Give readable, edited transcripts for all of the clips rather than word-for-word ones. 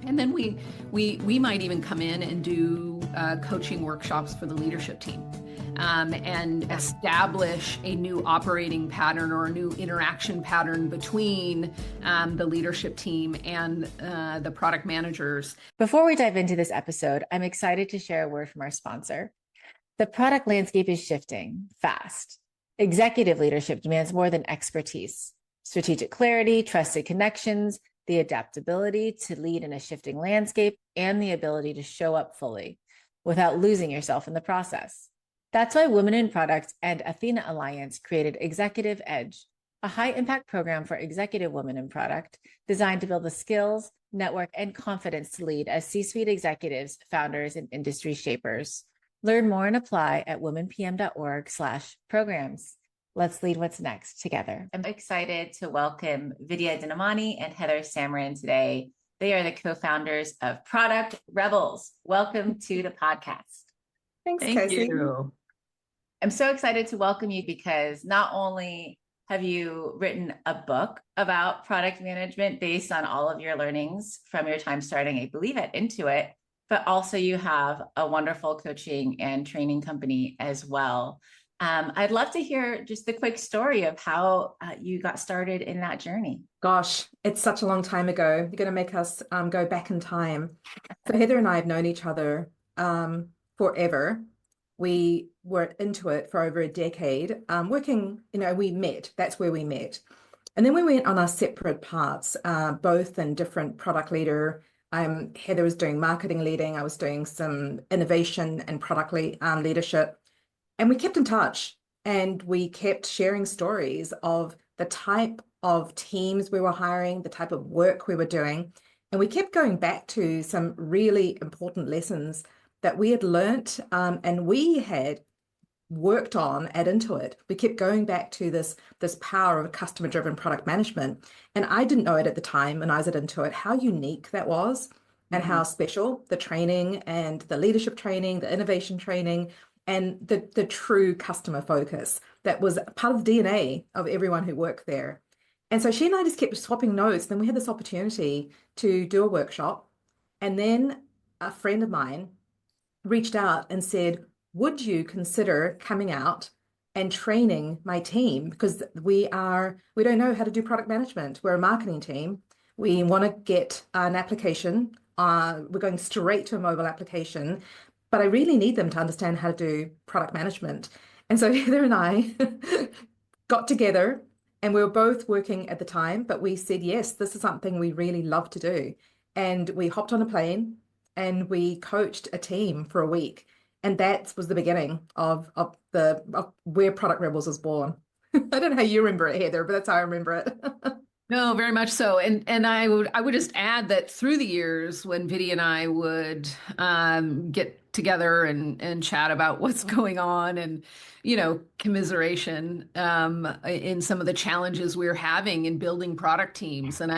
And then we might even come in and do coaching workshops for the leadership team, and establish a new operating pattern or a new interaction pattern between the leadership team and the product managers. Before we dive into this episode, I'm excited to share a word from our sponsor. The product landscape is shifting fast. Executive leadership demands more than expertise, strategic clarity, trusted connections, the adaptability to lead in a shifting landscape, and the ability to show up fully without losing yourself in the process. That's why Women in Product and Athena Alliance created Executive Edge, a high-impact program for executive women in product designed to build the skills, network, and confidence to lead as C-suite executives, founders, and industry shapers. Learn more and apply at womenpm.org/programs. Let's lead what's next together. I'm excited to welcome Vidya Dinamani and Heather Samarin today. They are the co-founders of Product Rebels. Welcome to the podcast. Thanks, Thank Casey. you. I'm so excited to welcome you because not only have you written a book about product management based on all of your learnings from your time starting, I believe, at Intuit, but also you have a wonderful coaching and training company as well. I'd love to hear just the quick story of how you got started in that journey. Gosh, it's such a long time ago. You're going to make us go back in time. So Heather and I have known each other forever. We were into it for over a decade, working, we met. That's where we met. And then we went on our separate paths, both in different product leader. Heather was doing marketing leading. I was doing some innovation and product leadership. And we kept in touch and we kept sharing stories of the type of teams we were hiring, the type of work we were doing. And we kept going back to some really important lessons that we had learnt and we had worked on at Intuit. We kept going back to this power of customer-driven product management. And I didn't know it at the time when I was at Intuit, how unique that was and how special the training and the leadership training, the innovation training, and the true customer focus that was part of the DNA of everyone who worked there. And so she and I just kept swapping notes. Then we had this opportunity to do a workshop. And then a friend of mine reached out and said, would you consider coming out and training my team? Because we don't know how to do product management. We're a marketing team. We want to get an application. We're going straight to a mobile application. But I really need them to understand how to do product management. And so Heather and I got together and we were both working at the time, but we said, yes, this is something we really love to do. And we hopped on a plane and we coached a team for a week. And that was the beginning of where Product Rebels was born. I don't know how you remember it, Heather, but that's how I remember it. No, very much so. And I would just add that through the years when Vidya and I would get together and chat about what's going on and, commiseration in some of the challenges we were having in building product teams. And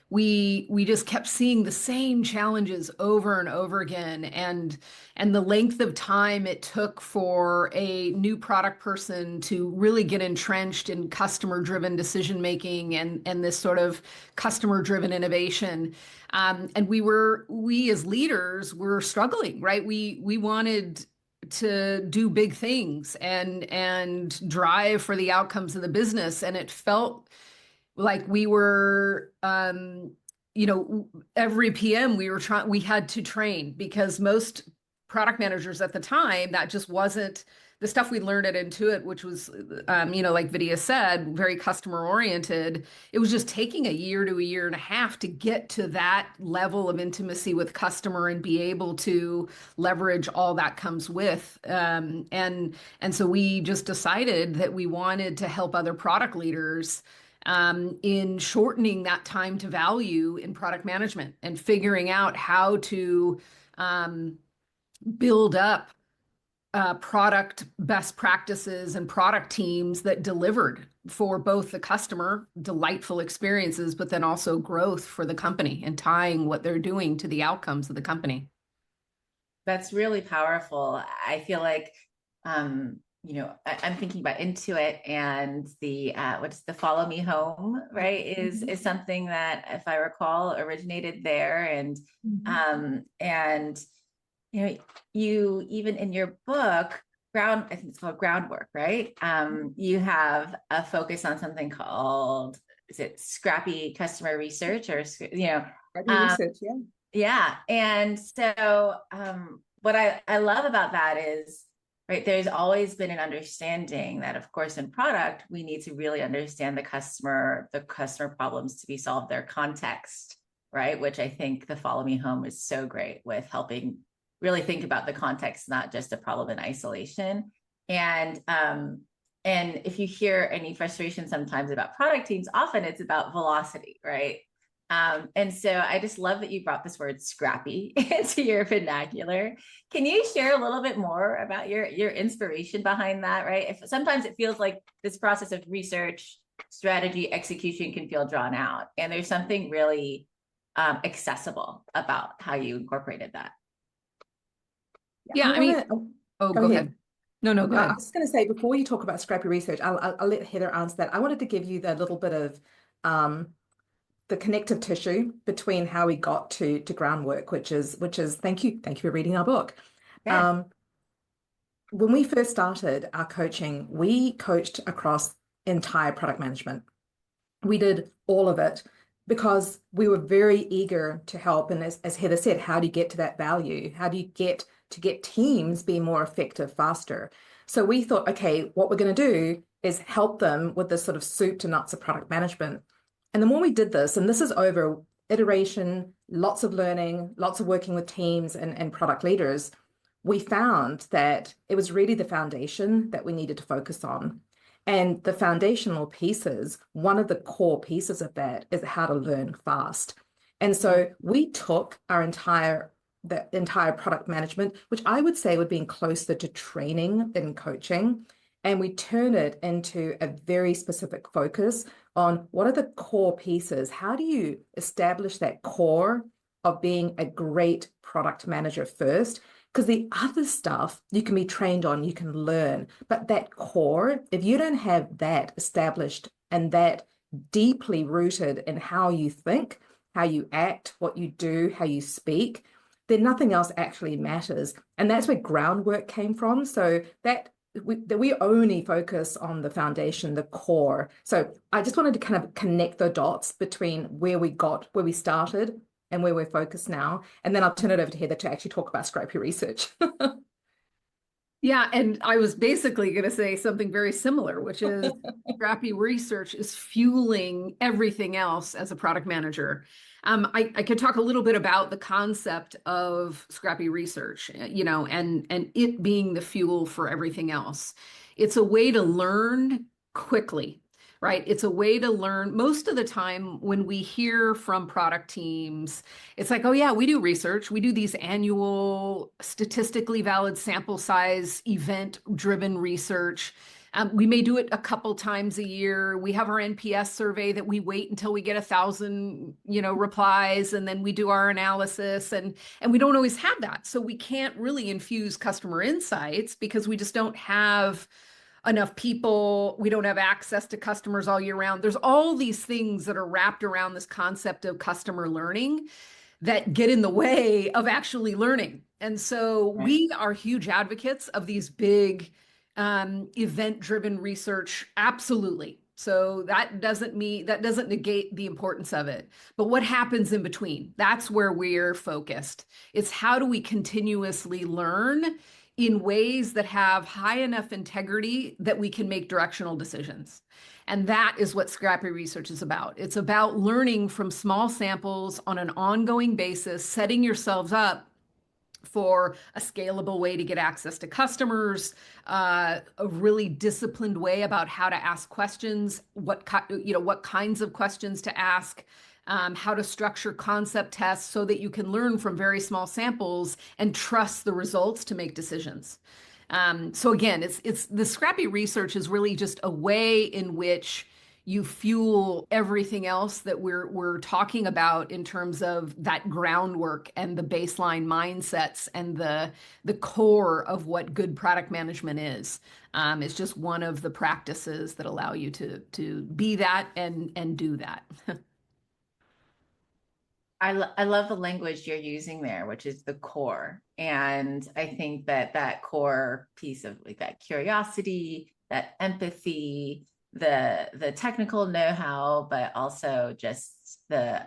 we just kept seeing the same challenges over and over again. And the length of time it took for a new product person to really get entrenched in customer-driven decision-making and this sort of customer-driven innovation. And we as leaders were struggling, right? We wanted to do big things and drive for the outcomes of the business. And it felt like we were, every PM we had to train because most product managers at the time, that just wasn't the stuff we learned at Intuit, which was, like Vidya said, very customer oriented. It was just taking a year to a year and a half to get to that level of intimacy with customer and be able to leverage all that comes with. And so we just decided that we wanted to help other product leaders in shortening that time to value in product management and figuring out how to build up product best practices and product teams that delivered for both the customer, delightful experiences, but then also growth for the company and tying what they're doing to the outcomes of the company. That's really powerful. I feel like I'm thinking about Intuit, and the what's the Follow Me Home, right? Is something that, if I recall, originated there. And you even in your book, I think it's called Groundwork, right? You have a focus on something called, is it Scrappy customer research, or Scrappy research, yeah. yeah. And so what I love about that is, right, there's always been an understanding that, of course, in product, we need to really understand the customer problems to be solved, their context, right? Which I think the Follow Me Home is so great with helping really think about the context, not just a problem in isolation. And if you hear any frustration sometimes about product teams, often it's about velocity, right? And so I just love that you brought this word scrappy into your vernacular. Can you share a little bit more about your inspiration behind that, right? If sometimes it feels like this process of research, strategy, execution can feel drawn out, and there's something really accessible about how you incorporated that. Yeah, I mean, oh, go go ahead. ahead. No, go I ahead. was going to say, before you talk about Scrappy research, I'll let Heather answer that. I wanted to give you the little bit of the connective tissue between how we got to Groundwork, which is thank you for reading our book. Yeah. When we first started our coaching, we coached across entire product management. We did all of it because we were very eager to help. And as Heather said, how do you get to that value? How do you get teams be more effective faster? So we thought, okay, what we're going to do is help them with this sort of soup to nuts of product management. And the more we did this, and this is over iteration, lots of learning, lots of working with teams and product leaders, we found that it was really the foundation that we needed to focus on. And the foundational pieces, one of the core pieces of that is how to learn fast. And so we took the entire product management, which I would say would be closer to training than coaching, and we turn it into a very specific focus on what are the core pieces? How do you establish that core of being a great product manager first? Because the other stuff you can be trained on, you can learn. But that core, if you don't have that established and that deeply rooted in how you think, how you act, what you do, how you speak, then nothing else actually matters. And that's where Groundwork came from. So that we only focus on the foundation, the core. So I just wanted to kind of connect the dots between where we started and where we're focused now. And then I'll turn it over to Heather to actually talk about Scrappy research. Yeah, and I was basically going to say something very similar, which is Scrappy research is fueling everything else as a product manager. I could talk a little bit about the concept of Scrappy research, and it being the fuel for everything else. It's a way to learn quickly, right? It's a way to learn. Most of the time when we hear from product teams, it's like, oh yeah, we do research. We do these annual statistically valid sample size event driven research. We may do it a couple times a year. We have our NPS survey that we wait until we get 1,000, replies, and then we do our analysis, and we don't always have that. So we can't really infuse customer insights because we just don't have enough people. We don't have access to customers all year round. There's all these things that are wrapped around this concept of customer learning that get in the way of actually learning. And so we are huge advocates of these big event-driven research. Absolutely. So that doesn't negate the importance of it. But what happens in between? That's where we're focused. It's how do we continuously learn in ways that have high enough integrity that we can make directional decisions. And that is what Scrappy research is about. It's about learning from small samples on an ongoing basis, setting yourselves up for a scalable way to get access to customers, a really disciplined way about how to ask questions, what kinds of questions to ask, how to structure concept tests so that you can learn from very small samples and trust the results to make decisions. So again, it's the Scrappy research is really just a way in which you fuel everything else that we're talking about in terms of that groundwork and the baseline mindsets and the core of what good product management is. It's just one of the practices that allow you to be that and do that. I love the language you're using there, which is the core. And I think that that core piece of like that curiosity, that empathy, the technical know-how, but also just the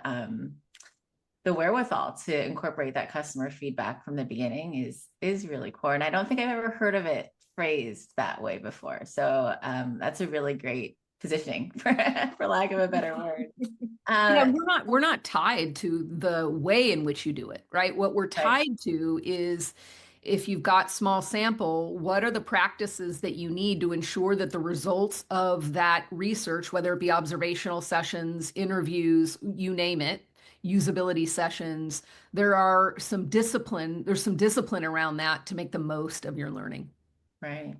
wherewithal to incorporate that customer feedback from the beginning is really core. And I don't think I've ever heard of it phrased that way before. So that's a really great positioning for lack of a better word. Yeah, we're not tied to the way in which you do it, right? What we're Right. tied to is if you've got small sample, what are the practices that you need to ensure that the results of that research, whether it be observational sessions, interviews, you name it, usability sessions, there's some discipline around that to make the most of your learning. Right.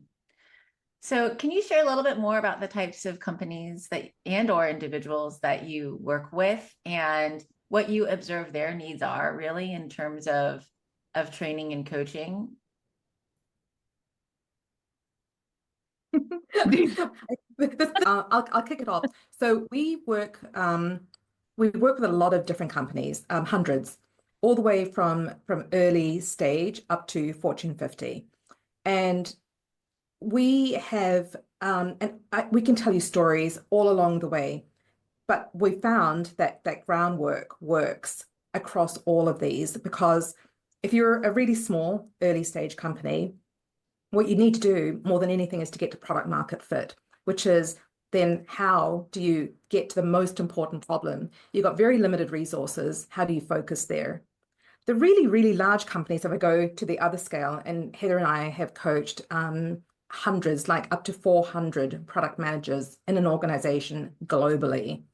So can you share a little bit more about the types of companies that and or individuals that you work with and what you observe their needs are really in terms of training and coaching? I'll kick it off. So we work with a lot of different companies, hundreds, all the way from early stage up to Fortune 50. And we have we can tell you stories all along the way, but we found that groundwork works across all of these because if you're a really small early stage company, what you need to do more than anything is to get to product market fit, which is then how do you get to the most important problem? You've got very limited resources. How do you focus there? The really, really large companies, if I go to the other scale, and Heather and I have coached hundreds, like up to 400 product managers in an organization globally.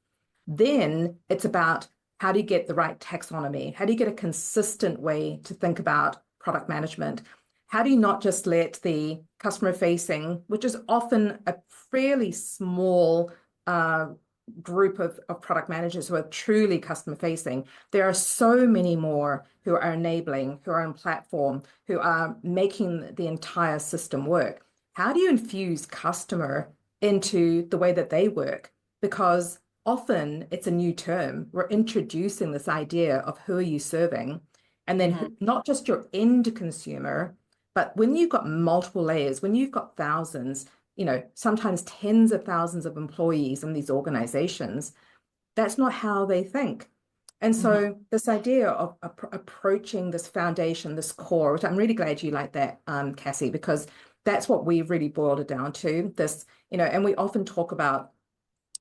Then it's about how do you get the right taxonomy? How do you get a consistent way to think about product management? How do you not just let the customer facing, which is often a fairly small group of product managers who are truly customer facing, there are so many more who are enabling, who are on platform, who are making the entire system work. How do you infuse customer into the way that they work? Because often it's a new term. We're introducing this idea of who are you serving, and then not just your end consumer, but when you've got multiple layers, when you've got thousands, sometimes tens of thousands of employees in these organizations, that's not how they think. And so this idea of approaching this foundation, this core, which I'm really glad you like that, Cassie, because that's what we've really boiled it down to. This, and we often talk about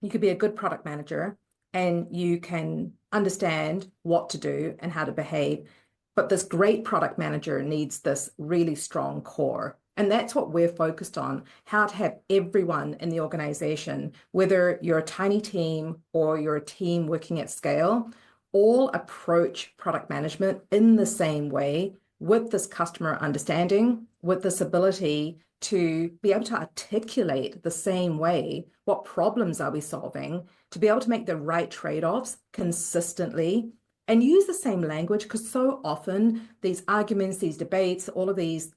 you could be a good product manager and you can understand what to do and how to behave. But this great product manager needs this really strong core. And that's what we're focused on, how to have everyone in the organization, whether you're a tiny team or you're a team working at scale, all approach product management in the same way with this customer understanding, with this ability to be able to articulate the same way what problems are we solving, to be able to make the right trade-offs consistently and use the same language, because so often these arguments, these debates, all of these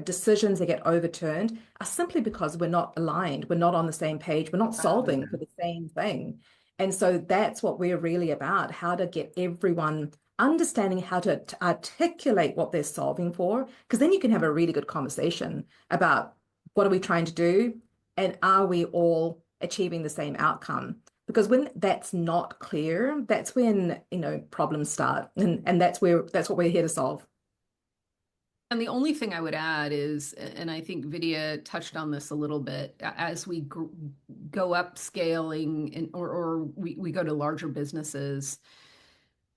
decisions that get overturned are simply because we're not aligned, we're not on the same page, we're not solving for the same thing. And so that's what we're really about, how to get everyone understanding how to articulate what they're solving for, because then you can have a really good conversation about what are we trying to do and are we all achieving the same outcome? Because when that's not clear, that's when problems start, and that's what we're here to solve. And the only thing I would add is, and I think Vidya touched on this a little bit, as we go up scaling or we go to larger businesses,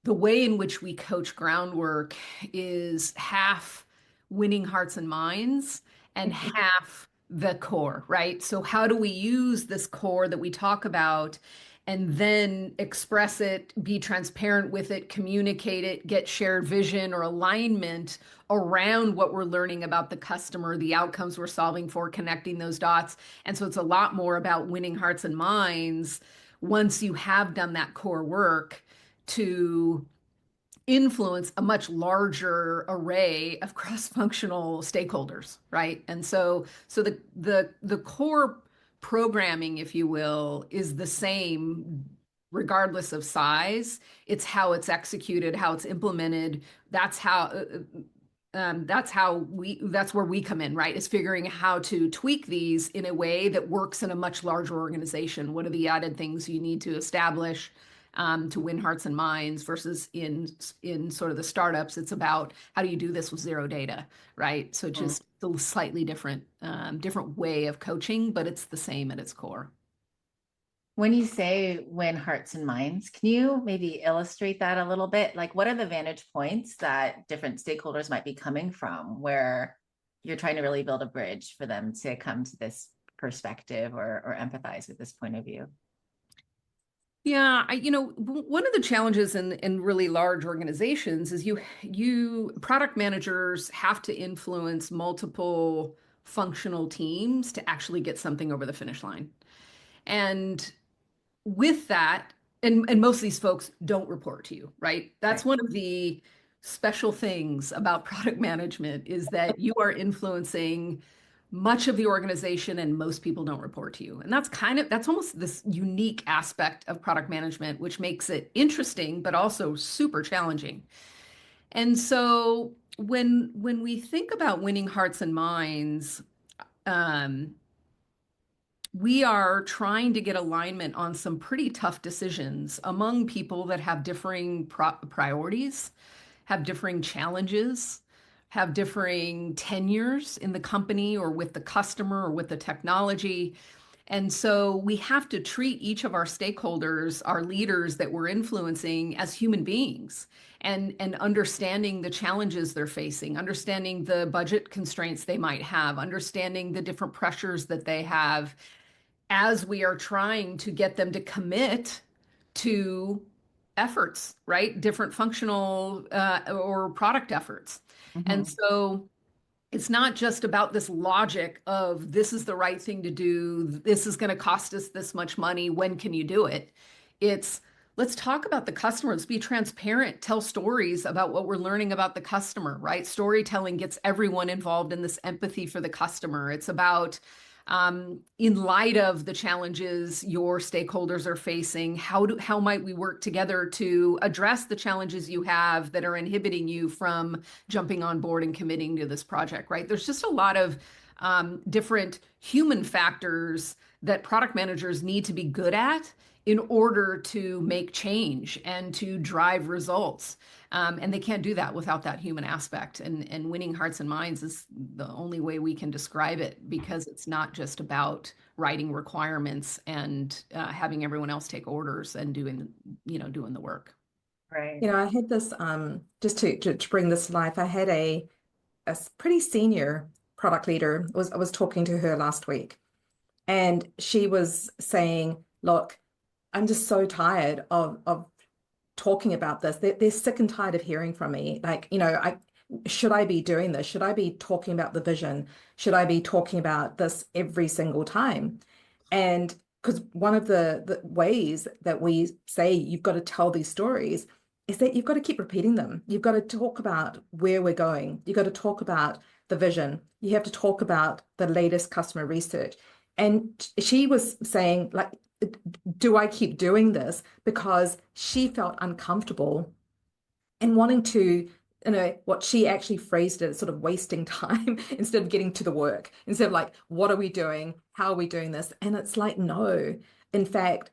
the way in which we coach groundwork is half winning hearts and minds and half the core, right? So how do we use this core that we talk about and then express it, be transparent with it, communicate it, get shared vision or alignment around what we're learning about the customer, the outcomes we're solving for, connecting those dots. And so it's a lot more about winning hearts and minds once you have done that core work to influence a much larger array of cross-functional stakeholders, right? And so the core programming, if you will, is the same regardless of size. It's how it's executed, how it's implemented. That's where we come in, right? Is figuring how to tweak these in a way that works in a much larger organization. What are the added things you need to establish to win hearts and minds versus in sort of the startups, it's about how do you do this with zero data, right? So just a slightly different way of coaching, but it's the same at its core. When you say win hearts and minds, can you maybe illustrate that a little bit? Like, what are the vantage points that different stakeholders might be coming from where you're trying to really build a bridge for them to come to this perspective or empathize with this point of view? Yeah, one of the challenges in really large organizations is you product managers have to influence multiple functional teams to actually get something over the finish line. And with that, and most of these folks don't report to you, right? That's Right. one of the special things about product management is that you are influencing much of the organization and most people don't report to you. And that's almost this unique aspect of product management, which makes it interesting, but also super challenging. And so when we think about winning hearts and minds, um, we are trying to get alignment on some pretty tough decisions among people that have differing priorities, have differing challenges, have differing tenures in the company or with the customer or with the technology. And so we have to treat each of our stakeholders, our leaders that we're influencing as human beings and understanding the challenges they're facing, understanding the budget constraints they might have, understanding the different pressures that they have as we are trying to get them to commit to efforts, right? Different functional or product efforts. And Mhm. so it's not just about this logic of this is the right thing to do, this is going to cost us this much money, when can you do it? It's let's talk about the customer, let's be transparent, tell stories about what we're learning about the customer, right? Storytelling gets everyone involved in this empathy for the customer. It's about in light of the challenges your stakeholders are facing, how might we work together to address the challenges you have that are inhibiting you from jumping on board and committing to this project, right? There's just a lot of different human factors that product managers need to be good at in order to make change and to drive results. And they can't do that without that human aspect. And winning hearts and minds is the only way we can describe it because it's not just about writing requirements and having everyone else take orders and doing the work. Right. I had this, just to bring this to life, I had a pretty senior product leader. I was talking to her last week, and she was saying, look, I'm just so tired of talking about this. They're sick and tired of hearing from me. Like, should I be doing this? Should I be talking about the vision? Should I be talking about this every single time? And because one of the ways that we say you've got to tell these stories is that you've got to keep repeating them. You've got to talk about where we're going. You've got to talk about the vision. You have to talk about the latest customer research. And she was saying, like, do I keep doing this? Because she felt uncomfortable and wanting to, what she actually phrased it as sort of wasting time instead of getting to the work, instead of like, what are we doing? How are we doing this? And it's like, no, in fact,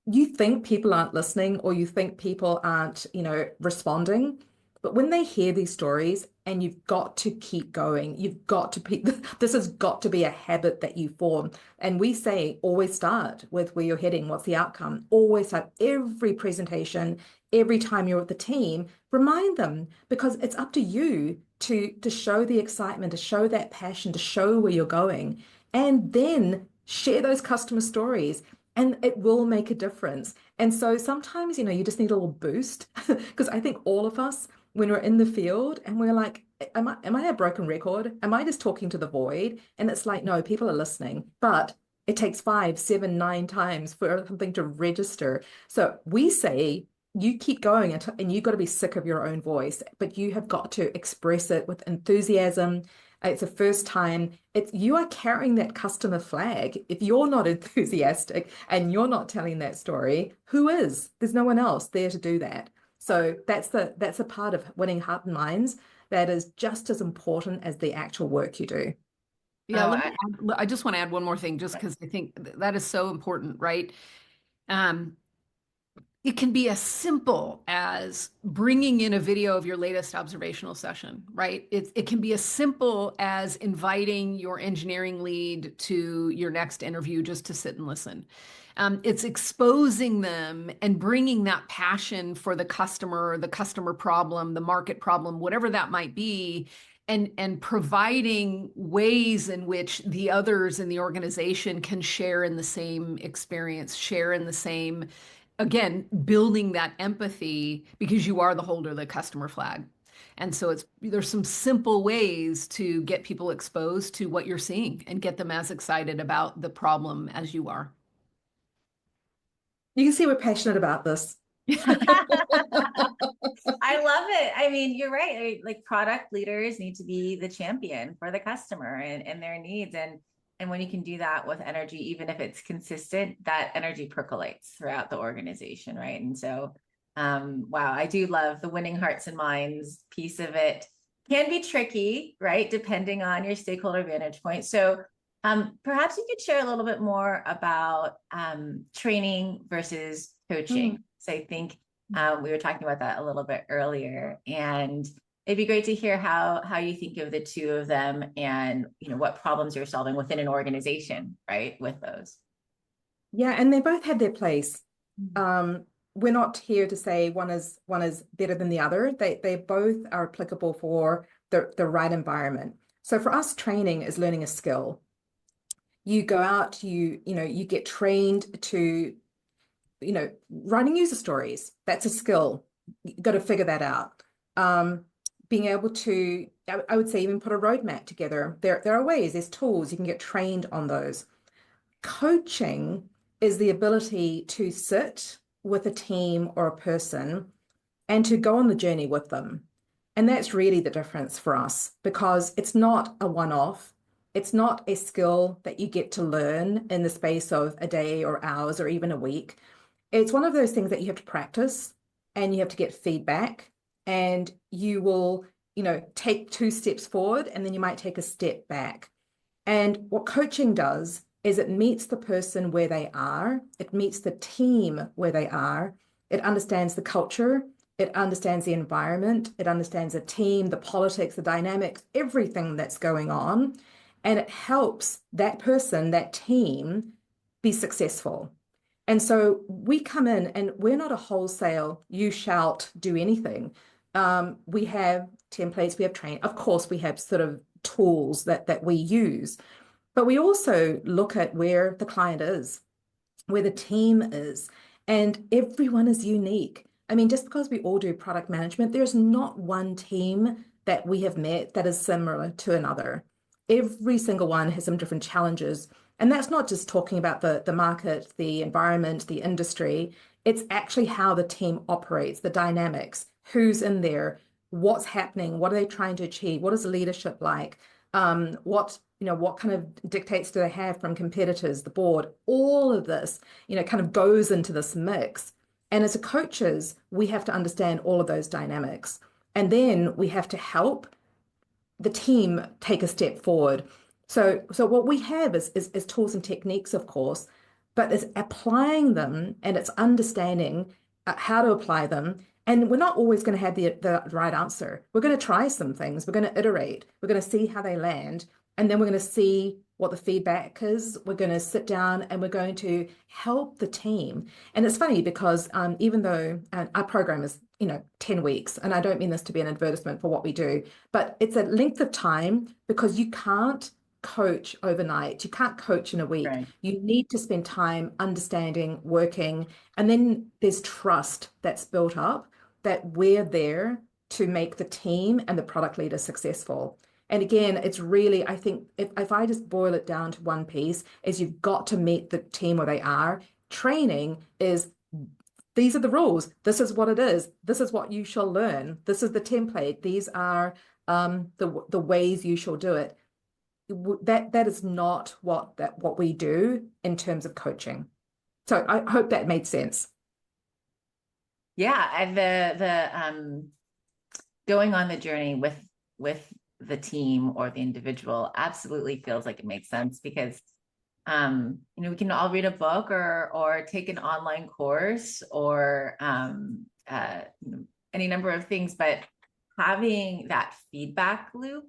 you think people aren't listening or you think people aren't, responding. But when they hear these stories, and you've got to keep going, you've got to be, this has got to be a habit that you form. And we say, always start with where you're heading, what's the outcome? Always start every presentation, every time you're with the team, remind them, because it's up to you to show the excitement, to show that passion, to show where you're going, and then share those customer stories. and it will make a difference. And so sometimes, you just need a little boost because I think all of us, when we're in the field and we're like, am I a broken record? Am I just talking to the void? And it's like, no, people are listening, but it takes 5, 7, 9 times for something to register. So we say, you keep going and you've got to be sick of your own voice, but you have got to express it with enthusiasm. It's the first time you are carrying that customer flag. If you're not enthusiastic and you're not telling that story, who is? There's no one else there to do that. So that's a part of winning heart and minds that is just as important as the actual work you do. Yeah, I just want to add one more thing, just because I think that is so important, right? It can be as simple as bringing in a video of your latest observational session, right? It can be as simple as inviting your engineering lead to your next interview just to sit and listen. It's exposing them and bringing that passion for the customer problem, the market problem, whatever that might be, and providing ways in which the others in the organization can share in the same experience, share in the same, again, building that empathy because you are the holder of the customer flag. And so there's some simple ways to get people exposed to what you're seeing and get them as excited about the problem as you are. You can see we're passionate about this. I love it. I mean, you're right. Like product leaders need to be the champion for the customer and their needs. And when you can do that with energy, even if it's consistent, that energy percolates throughout the organization, right? And so, wow, I do love the winning hearts and minds piece of it. Can be tricky, right? Depending on your stakeholder vantage point. So perhaps you could share a little bit more about training versus coaching. So I think we were talking about that a little bit earlier, and it'd be great to hear how you think of the two of them and what problems you're solving within an organization, right? With those. Yeah, and they both have their place. We're not here to say one is better than the other. They both are applicable for the right environment. So for us, training is learning a skill. You go out, you get trained to writing user stories. That's a skill. You've got to figure that out. Being able to, I would say, even put a roadmap together. There are ways, there's tools, you can get trained on those. Coaching is the ability to sit with a team or a person and to go on the journey with them. And that's really the difference for us, because it's not a one-off. It's not a skill that you get to learn in the space of a day or hours or even a week. It's one of those things that you have to practice and you have to get feedback, and you will, take 2 steps forward and then you might take a step back. And what coaching does is it meets the person where they are. It meets the team where they are. It understands the culture. It understands the environment. It understands the team, the politics, the dynamics, everything that's going on. And it helps that person, that team, be successful. And so we come in and we're not a wholesale, you shalt do anything. We have templates, we have training. Of course, we have sort of tools that we use, but we also look at where the client is, where the team is, and everyone is unique. I mean, just because we all do product management, there's not one team that we have met that is similar to another. Every single one has some different challenges. And that's not just talking about the market, the environment, the industry. It's actually how the team operates, the dynamics, who's in there, what's happening, what are they trying to achieve, what is leadership like, what kind of dictates do they have from competitors, the board, all of this, kind of goes into this mix. And as a coaches, we have to understand all of those dynamics. And then we have to help the team take a step forward. So what we have is tools and techniques, of course, but it's applying them and it's understanding how to apply them. And we're not always going to have the right answer. We're going to try some things. We're going to iterate. We're going to see how they land. And then we're going to see what the feedback is. We're going to sit down and we're going to help the team. And it's funny because even though our program is 10 weeks, and I don't mean this to be an advertisement for what we do, but it's a length of time because you can't coach overnight. You can't coach in a week. Right. You need to spend time understanding, working, and then there's trust that's built up that we're there to make the team and the product leader successful. And again, it's really, I think if I just boil it down to one piece, is you've got to meet the team where they are. Training is, these are the rules. This is what it is. This is what you shall learn. This is the template. These are the ways you shall do it. That is not what we do in terms of coaching. So I hope that made sense. Yeah, and the going on the journey with the team or the individual absolutely feels like it makes sense, because we can all read a book or take an online course or any number of things, but having that feedback loop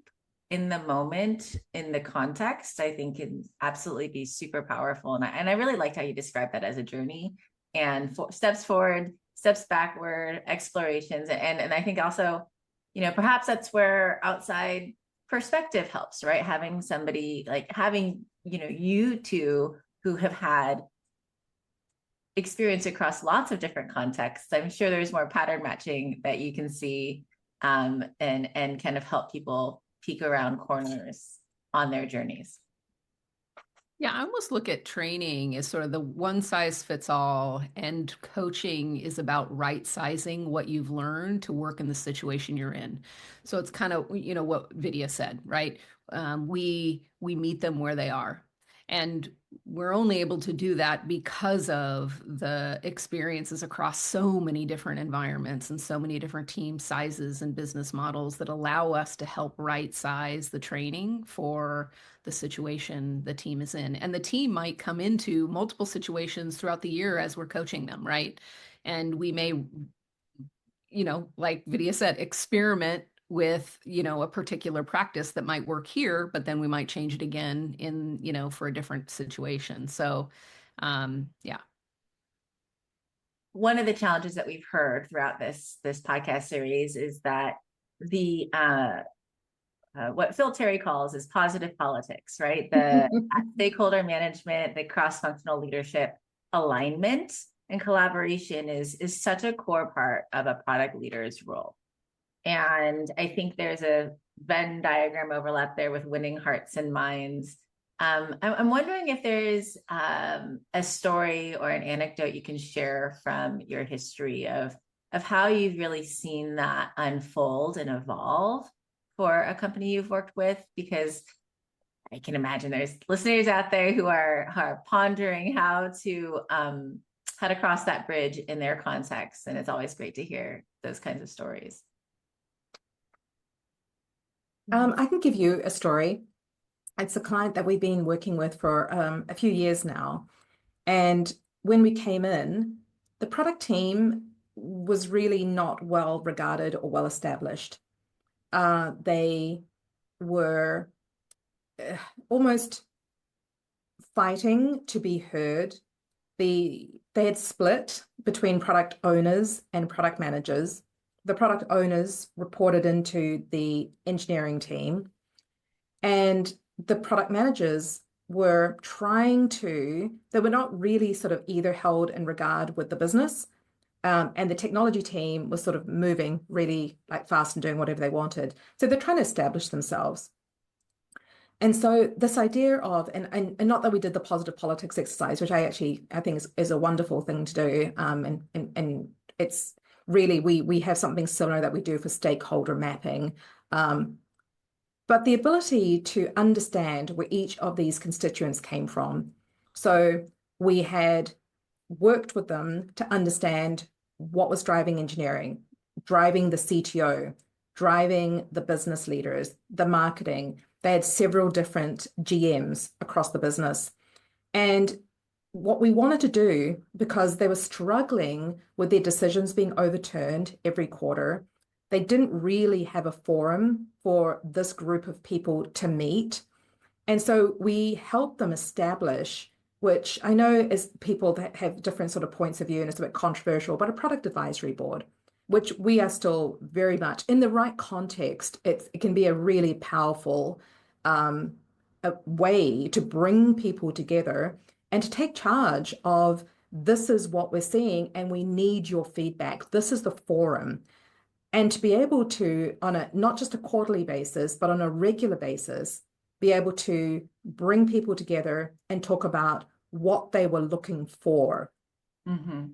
in the moment, in the context, I think can absolutely be super powerful. And I really liked how you described that as a journey, and steps forward, steps backward, explorations. And I think also, perhaps that's where outside perspective helps, right? Having somebody having, you two who have had experience across lots of different contexts. I'm sure there's more pattern matching that you can see, and kind of help people peek around corners on their journeys. Yeah, I almost look at training as sort of the one size fits all, and coaching is about right sizing what you've learned to work in the situation you're in. So it's kind of, what Vidya said, right? We meet them where they are. And we're only able to do that because of the experiences across so many different environments and so many different team sizes and business models that allow us to help right size the training for the situation the team is in. And the team might come into multiple situations throughout the year as we're coaching them, right? And we may, like Vidya said, experiment with, a particular practice that might work here, but then we might change it again in, for a different situation. So, yeah. One of the challenges that we've heard throughout this podcast series is that the what Phil Terry calls is positive politics, right? The stakeholder management, the cross-functional leadership, alignment and collaboration is such a core part of a product leader's role. And I think there's a Venn diagram overlap there with winning hearts and minds. I'm wondering if there's a story or an anecdote you can share from your history of how you've really seen that unfold and evolve for a company you've worked with, because I can imagine there's listeners out there who are pondering how to cross that bridge in their context. And it's always great to hear those kinds of stories. I can give you a story. It's a client that we've been working with for a few years now. And when we came in, the product team was really not well regarded or well established. They were almost fighting to be heard. They had split between product owners and product managers. The product owners reported into the engineering team, and the product managers were they were not really sort of either held in regard with the business. And the technology team was sort of moving really fast and doing whatever they wanted. So they're trying to establish themselves. And so this idea of, and not that we did the positive politics exercise, which I think is a wonderful thing to do. And it's really, we have something similar that we do for stakeholder mapping. But the ability to understand where each of these constituents came from. So we had worked with them to understand what was driving engineering, driving the CTO, driving the business leaders, the marketing. They had several different GMs across the business. And what we wanted to do, because they were struggling with their decisions being overturned every quarter, they didn't really have a forum for this group of people to meet. And so we helped them establish, which I know is people that have different sort of points of view and it's a bit controversial, but a product advisory board, which we are still very much in the right context. It can be a really powerful a way to bring people together and to take charge of this is what we're seeing and we need your feedback. This is the forum. And to be able to, on a not just a quarterly basis, but on a regular basis, be able to bring people together and talk about what they were looking for. Mm-hmm.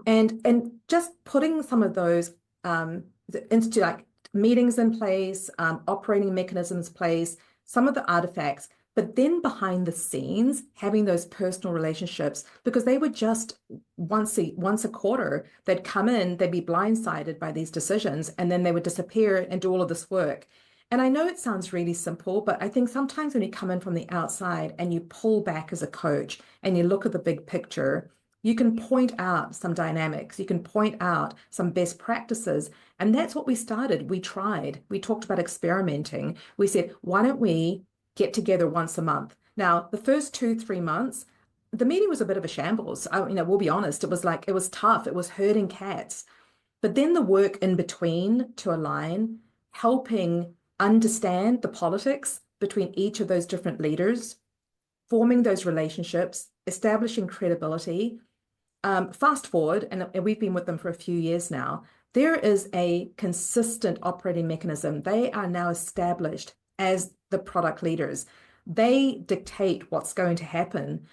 And just putting some of those into like meetings in place, operating mechanisms place, some of the artifacts, but then behind the scenes, having those personal relationships, because they were just once a quarter, they'd come in, they'd be blindsided by these decisions, and then they would disappear and do all of this work. And I know it sounds really simple, but I think sometimes when you come in from the outside and you pull back as a coach and you look at the big picture, you can point out some dynamics, you can point out some best practices. And that's what we started. We tried. We talked about experimenting. We said, why don't we get together once a month? Now, the first 2, 3 months, the meeting was a bit of a shambles. We'll be honest. It was tough. It was herding cats. But then the work in between to align, helping understand the politics between each of those different leaders, forming those relationships, establishing credibility. Fast forward, and we've been with them for a few years now, there is a consistent operating mechanism. They are now established as the product leaders. They dictate what's going to happen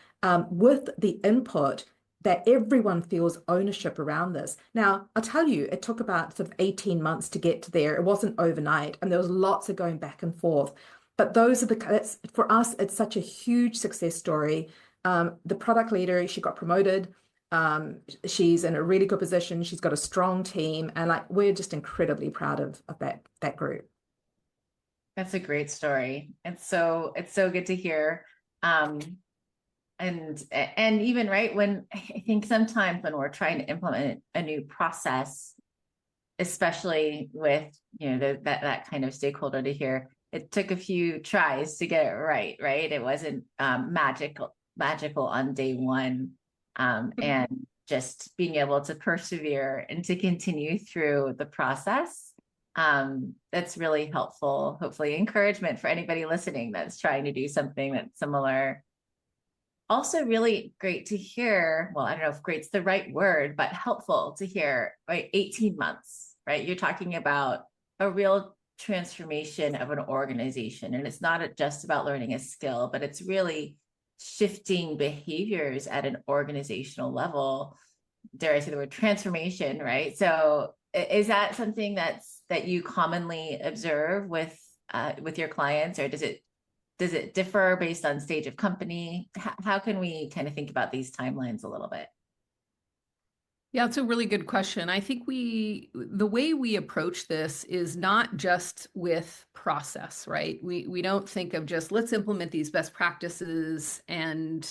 with the input that everyone feels ownership around this. Now, I'll tell you, it took about sort of 18 months to get to there. It wasn't overnight, and there was lots of going back and forth. But for us, it's such a huge success story. The product leader, she got promoted. She's in a really good position. She's got a strong team, and we're just incredibly proud of that group. That's a great story. It's so good to hear. And even right when I think sometimes when we're trying to implement a new process, especially with that kind of stakeholder to hear, it took a few tries to get it right. It wasn't magical on day one. And just being able to persevere and to continue through the process. That's really helpful. Hopefully encouragement for anybody listening that's trying to do something that's similar. Also really great to hear, well, I don't know if great's the right word, but helpful to hear, right? 18 months, right? You're talking about a real transformation of an organization. And it's not just about learning a skill, but it's really shifting behaviors at an organizational level. Dare I say the word transformation, right? So is that something that you commonly observe with your clients, or does it differ based on stage of company? How can we kind of think about these timelines a little bit? Yeah, it's a really good question. I think the way we approach this is not just with process, right? We don't think of just let's implement these best practices and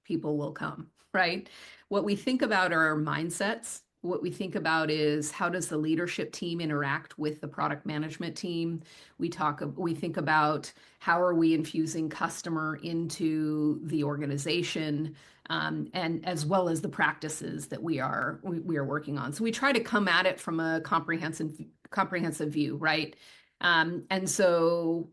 people will come, right? What we think about are mindsets. What we think about is how does the leadership team interact with the product management team? We think about how are we infusing customer into the organization, and as well as the practices that we are working on. So we try to come at it from a comprehensive view, right? And so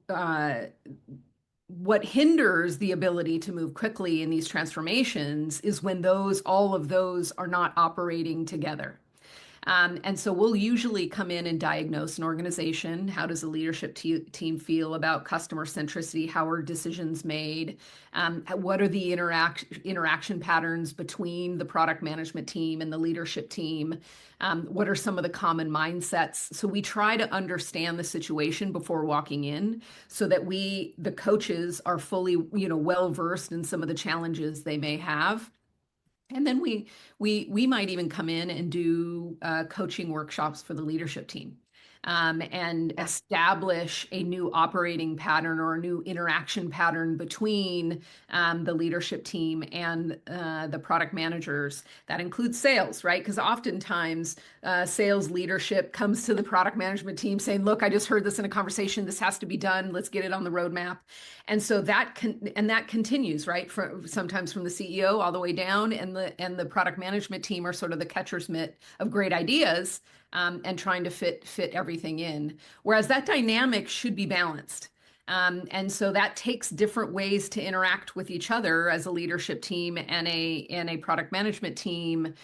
what hinders the ability to move quickly in these transformations is when all of those are not operating together. And so we'll usually come in and diagnose an organization. How does the leadership team feel about customer centricity? How are decisions made? What are the interaction patterns between the product management team and the leadership team? What are some of the common mindsets? So we try to understand the situation before walking in so that the coaches are fully, well versed in some of the challenges they may have. And then we might even come in and do coaching workshops for the leadership team, and establish a new operating pattern or a new interaction pattern between the leadership team and the product managers. That includes sales, right? Because oftentimes sales leadership comes to the product management team saying, look, I just heard this in a conversation. This has to be done. Let's get it on the roadmap. And so that continues, right? Sometimes from the CEO all the way down, and the product management team are sort of the catcher's mitt of great ideas, and trying to fit everything in. Whereas that dynamic should be balanced. And so that takes different ways to interact with each other as a leadership team and a product management team,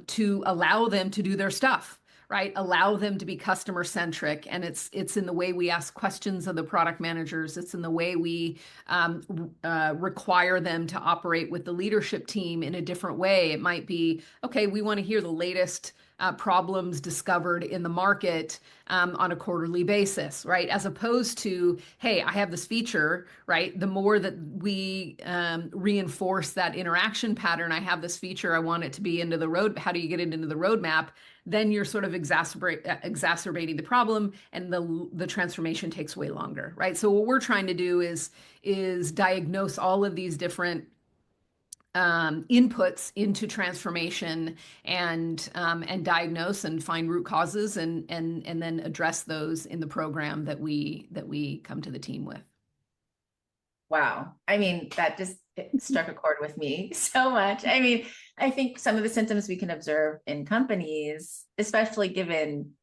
to allow them to do their stuff, right? Allow them to be customer centric. And it's in the way we ask questions of the product managers. It's in the way we require them to operate with the leadership team in a different way. It might be, okay, we want to hear the latest problems discovered in the market on a quarterly basis, right? As opposed to, hey, I have this feature, right? The more that we reinforce that interaction pattern, I have this feature, I want it to be into the road. How do you get it into the roadmap? Then you're sort of exacerbating the problem, and the transformation takes way longer, right? So what we're trying to do is diagnose all of these different inputs into transformation, and diagnose and find root causes, and then address those in the program that we come to the team with. Wow. I mean, that just struck a chord with me so much. I mean, I think some of the symptoms we can observe in companies, especially given,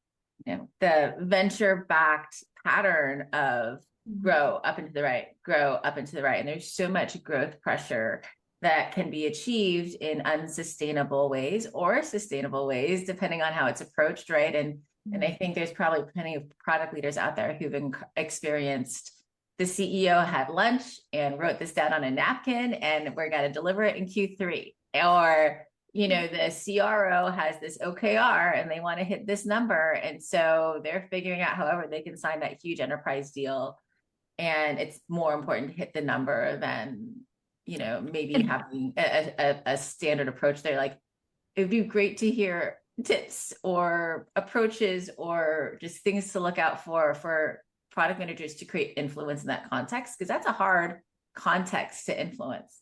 the venture-backed pattern of grow up into the right, grow up into the right. And there's so much growth pressure that can be achieved in unsustainable ways or sustainable ways, depending on how it's approached, right? And I think there's probably plenty of product leaders out there who've experienced the CEO had lunch and wrote this down on a napkin, and we're going to deliver it in Q3. Or, the CRO has this OKR and they want to hit this number. And so they're figuring out however they can sign that huge enterprise deal. And it's more important to hit the number than, maybe having a standard approach. They're like, it'd be great to hear tips or approaches or just things to look out for product managers to create influence in that context, because that's a hard context to influence.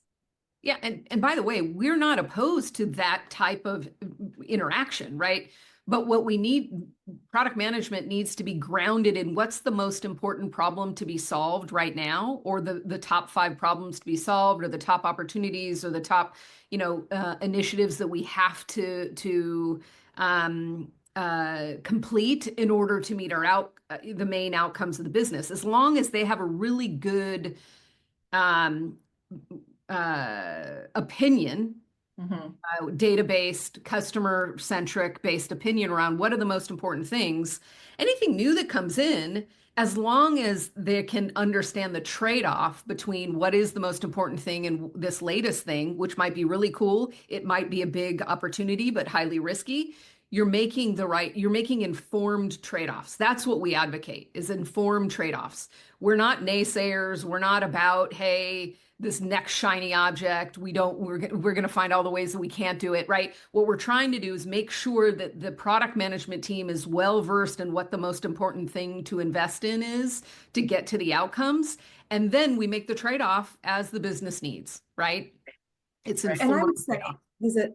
Yeah, and by the way, we're not opposed to that type of interaction, right? But what we need, product management needs to be grounded in what's the most important problem to be solved right now, or the top 5 problems to be solved, or the top opportunities, or the top, initiatives that we have to complete in order to meet the main outcomes of the business. As long as they have a really good opinion, data-based, customer-centric based opinion around what are the most important things. Anything new that comes in, as long as they can understand the trade-off between what is the most important thing and this latest thing, which might be really cool, it might be a big opportunity, but highly risky. You're making informed trade-offs. That's what we advocate, is informed trade-offs. We're not naysayers. We're not about, hey, this next shiny object, we're going to find all the ways that we can't do it, right? What we're trying to do is make sure that the product management team is well versed in what the most important thing to invest in is to get to the outcomes. And then we make the trade-off as the business needs, right? It's informed. And I would say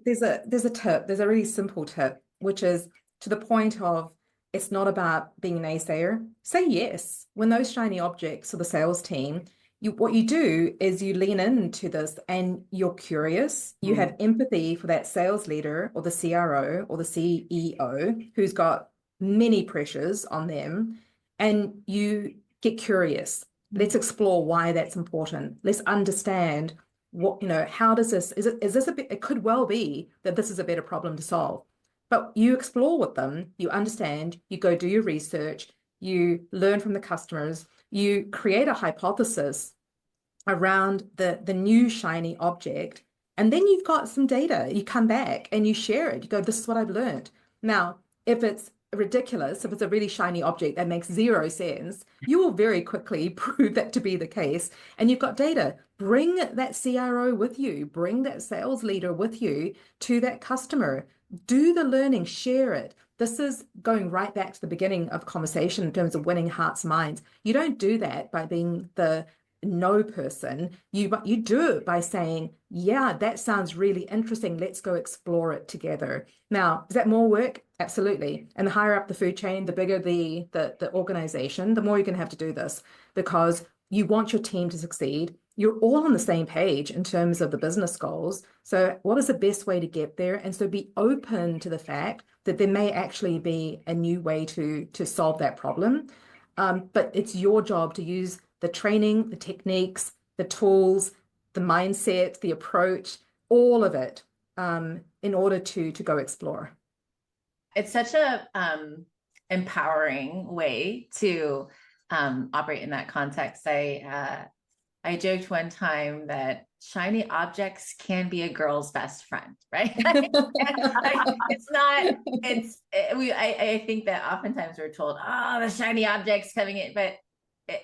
there's a tip, there's a really simple tip, which is to the point of, it's not about being a naysayer. Say yes. When those shiny objects or the sales team, what you do is you lean into this and you're curious. You have empathy for that sales leader or the CRO or the CEO who's got many pressures on them, and you get curious. Let's explore why that's important. Let's understand what, how does this, is this it could well be that this is a better problem to solve. But you explore with them, you understand, you go do your research, you learn from the customers, you create a hypothesis around the new shiny object, and then you've got some data. You come back and you share it. You go, this is what I've learned. Now, if it's ridiculous, if it's a really shiny object that makes 0 sense, you will very quickly prove that to be the case. And you've got data. Bring that CRO with you, bring that sales leader with you to that customer. Do the learning, share it. This is going right back to the beginning of conversation in terms of winning hearts and minds. You don't do that by being the no person. You do it by saying, yeah, that sounds really interesting. Let's go explore it together. Now, is that more work? Absolutely. And the higher up the food chain, the bigger the organization, the more you're going to have to do this, because you want your team to succeed. You're all on the same page in terms of the business goals. So what is the best way to get there? And so be open to the fact that there may actually be a new way to solve that problem. But it's your job to use the training, the techniques, the tools, the mindset, the approach, all of it, in order to go explore. It's such a empowering way to operate in that context. I joked one time that shiny objects can be a girl's best friend, right? I think that oftentimes we're told, oh, the shiny objects coming in, but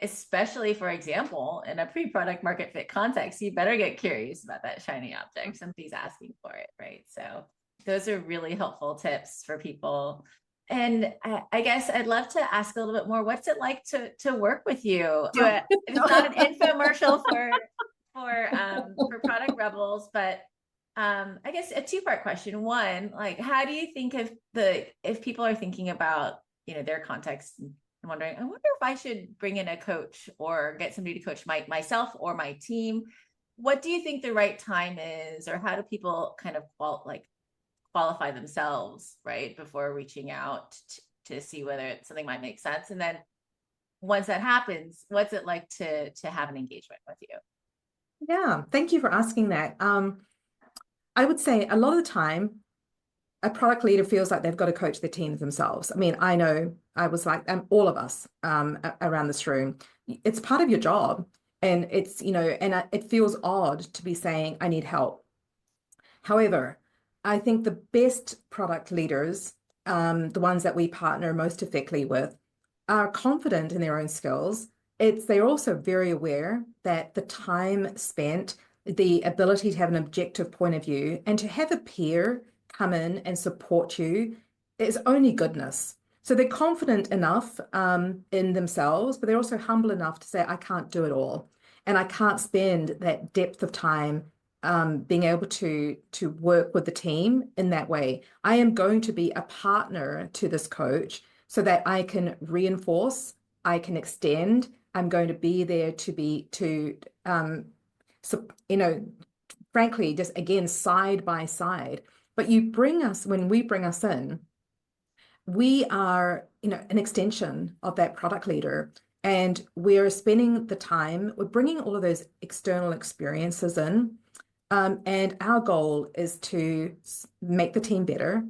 especially, for example, in a pre-product market fit context, you better get curious about that shiny object. Somebody's asking for it, right? So those are really helpful tips for people. And I guess I'd love to ask a little bit more. What's it like to work with you? It's not an infomercial for Product Rebels, but I guess a two-part question. One, like, how do you think if people are thinking about, their context and wondering, I wonder if I should bring in a coach or get somebody to coach myself or my team. What do you think the right time is, or how do people kind of qualify themselves, right, before reaching out to see whether something might make sense? And then once that happens, what's it like to have an engagement with you? Yeah, thank you for asking that. I would say a lot of the time, a product leader feels like they've got to coach their teams themselves. I mean, I know I was like, all of us around this room, it's part of your job. And it's, it feels odd to be saying, I need help. However, I think the best product leaders, the ones that we partner most effectively with, are confident in their own skills. They're also very aware that the time spent, the ability to have an objective point of view, and to have a peer come in and support you is only goodness. So they're confident enough in themselves, but they're also humble enough to say, I can't do it all. And I can't spend that depth of time being able to work with the team in that way. I am going to be a partner to this coach so that I can reinforce, I can extend. I'm going to be there frankly, just again, side by side. But when we bring us in, we are, an extension of that product leader. And we're spending the time, we're bringing all of those external experiences in. And our goal is to make the team better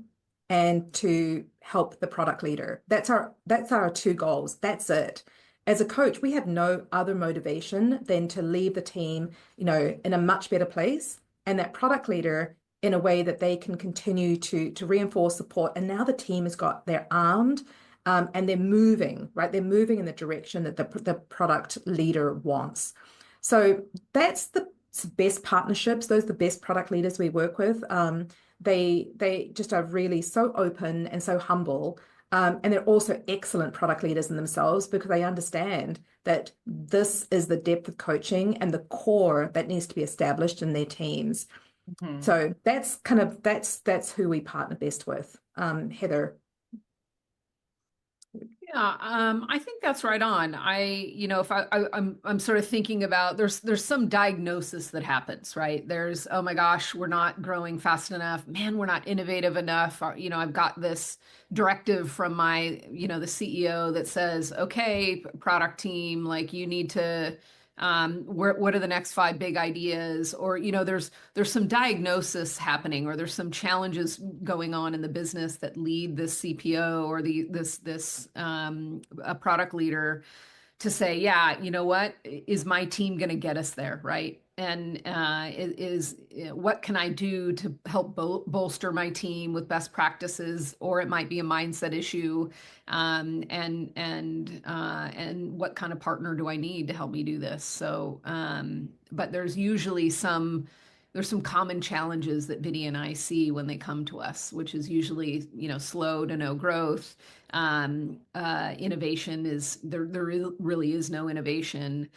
and to help the product leader. That's our two goals. That's it. As a coach, we have no other motivation than to leave the team, in a much better place, and that product leader in a way that they can continue to reinforce support. And now the team they're armed, and they're moving, right? They're moving in the direction that the product leader wants. So that's the best partnerships. Those are the best product leaders we work with. They just are really so open and so humble. And they're also excellent product leaders in themselves because they understand that this is the depth of coaching and the core that needs to be established in their teams. Mm-hmm. So that's who we partner best with. Heather. Yeah, I think that's right on. If I'm sort of thinking about there's some diagnosis that happens, right? There's, oh my gosh, we're not growing fast enough. Man, we're not innovative enough. Or, I've got this directive from my, the CEO that says, okay, product team, like you need to, what are the next 5 big ideas? Or, there's some diagnosis happening, or there's some challenges going on in the business that lead this CPO or this a product leader to say, yeah, you know what, is my team going to get us there, right? And what can I do to help bolster my team with best practices? Or it might be a mindset issue, and what kind of partner do I need to help me do this? So, but there's usually some common challenges that Vidya and I see when they come to us, which is usually, slow to no growth. Innovation there really is no innovation.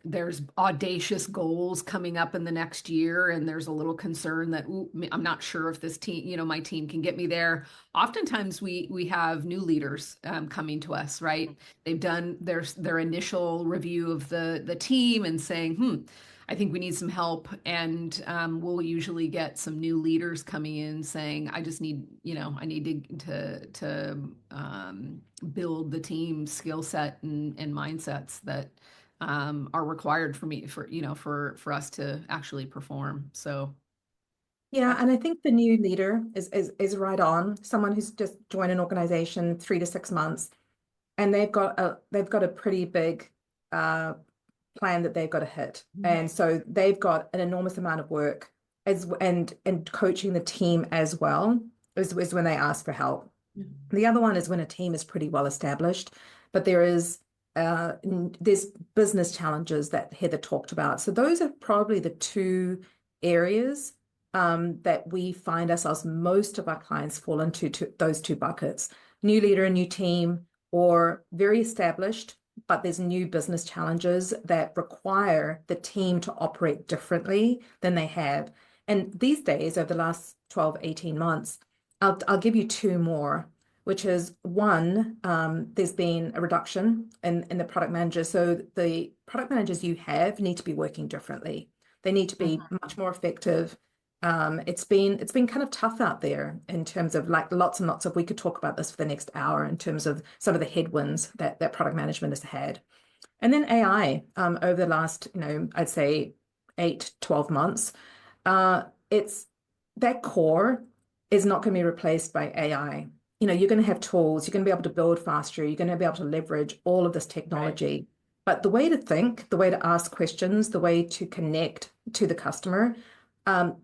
There's audacious goals coming up in the next year, and there's a little concern that I'm not sure if this team, my team can get me there. Oftentimes we have new leaders coming to us, right? They've done their initial review of the team and saying, I think we need some help, and we'll usually get some new leaders coming in saying, I just need, I need to build the team skill set and mindsets that are required for me for us to actually perform. So Yeah, and I think the new leader is right on. Someone who's just joined an organization 3 to 6 months, and they've got a pretty big plan that they've got to hit. And so they've got an enormous amount of work and coaching the team as well is when they ask for help. The other one is when a team is pretty well established, but there's business challenges that Heather talked about. So those are probably the two areas that we find ourselves, most of our clients fall into those two buckets: new leader, a new team, or very established, but there's new business challenges that require the team to operate differently than they have. And these days, over the last 12, 18 months, I'll give you two more, which is one, there's been a reduction in the product managers. So the product managers you have need to be working differently. They need to be much more effective. It's been kind of tough out there in terms of like lots and lots of, we could talk about this for the next hour in terms of some of the headwinds that product management has had. And then AI over the last, I'd say 8-12 months, it's that core is not going to be replaced by AI. You're going to have tools, you're going to be able to build faster, you're going to be able to leverage all of this technology. Right. But the way to think, the way to ask questions, the way to connect to the customer,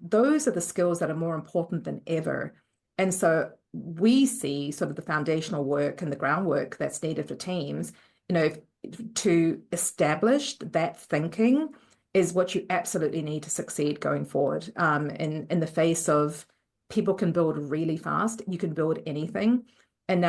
those are the skills that are more important than ever. And so we see sort of the foundational work and the groundwork that's needed for teams, to establish that thinking is what you absolutely need to succeed going forward. In the face of people can build really fast, you can build anything. And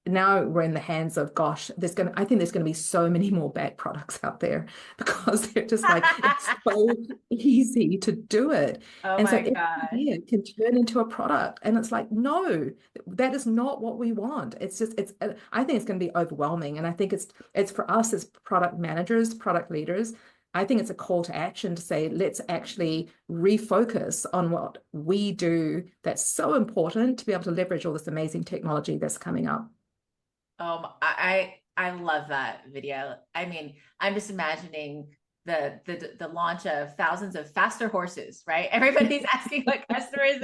now we're in the hands of, gosh, I think there's going to be so many more bad products out there because they're just like, it's so easy to do it. Oh and my so God. every idea can turn into a product. And it's like, no, that is not what we want. I think it's going to be overwhelming. And I think it's for us as product managers, product leaders, I think it's a call to action to say, let's actually refocus on what we do that's so important to be able to leverage all this amazing technology that's coming up. I love that video. I mean, I'm just imagining the launch of thousands of faster horses, right? Everybody's asking what customers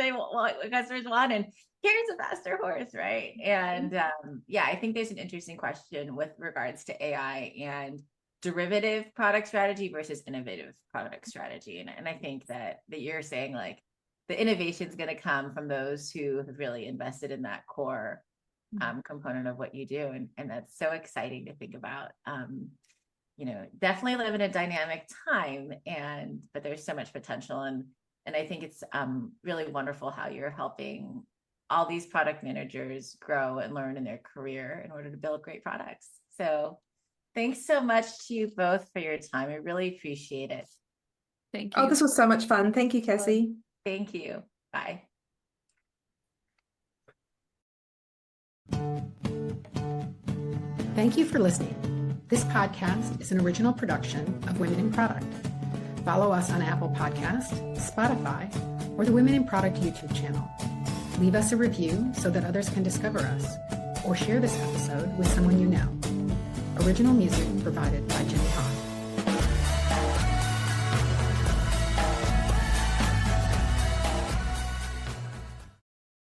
want, and here's a faster horse, right? And I think there's an interesting question with regards to AI and derivative product strategy versus innovative product strategy. And I think that you're saying like the innovation is going to come from those who have really invested in that core component of what you do. And that's so exciting to think about. Definitely live in a dynamic time, but there's so much potential. And I think it's really wonderful how you're helping all these product managers grow and learn in their career in order to build great products. So thanks so much to you both for your time. I really appreciate it. Thank you. Oh, this was so much fun. Thank you, Cassie. Thank you. Bye. Thank you for listening. This podcast is an original production of Women in Product. Follow us on Apple Podcasts, Spotify, or the Women in Product YouTube channel. Leave us a review so that others can discover us, or share this episode with someone you know. Original music provided by Jenny Hahn.